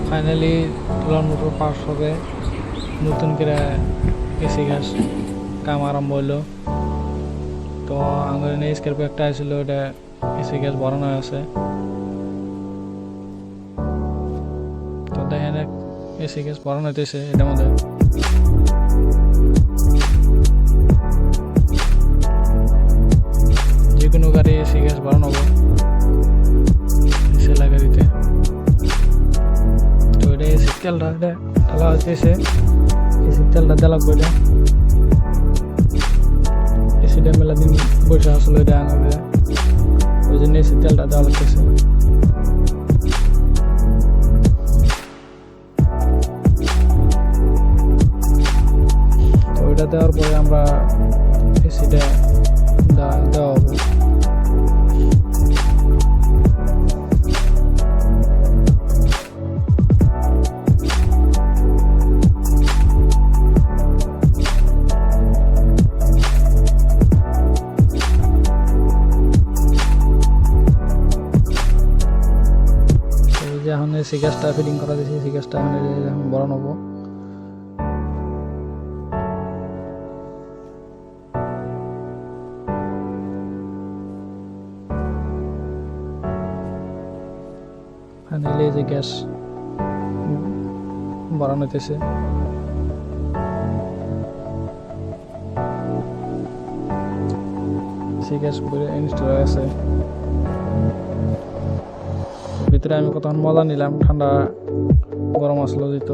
Finally তুলার motor pass হবে, নতুন করে এসি গ্যাস কাম আরম্ভ হইলো। তো আমার স্কেরপো একটা আসছিল, ওটা এসি গ্যাস ভরানো আছে। তো দেখেন এসি গ্যাস ভরানো হইতেছে এটার মধ্যে। যে কোনো গাড়ি এসি গ্যাস ভরানো হবো এসি লাগা দিতে। তো এটা এসি তেলটা ঢালা হইতেছে, এসি তেলটা দেওয়া লাগবে। এটা এসিটা মেলা দিন বসে আসলে এটা আঙাবে, ওই জন্য এসি তেলটা দেওয়া লাগতেছে। তো ওইটা দেওয়ার পরে আমরা এসিটা দেওয়া হবে। এখন এসি গ্যাসটা ফিটিং করা দিয়েছি, এসি গ্যাসটা এখন বড় নেবো। ফাইনালি এই যে গ্যাস বাড়ানো হইতেছে। এসি গ্যাস ইনস্টল হয়ে আছে ভিতরে। আমি কতক্ষণ মজা নিলাম, ঠান্ডা গরম আসলো দিত।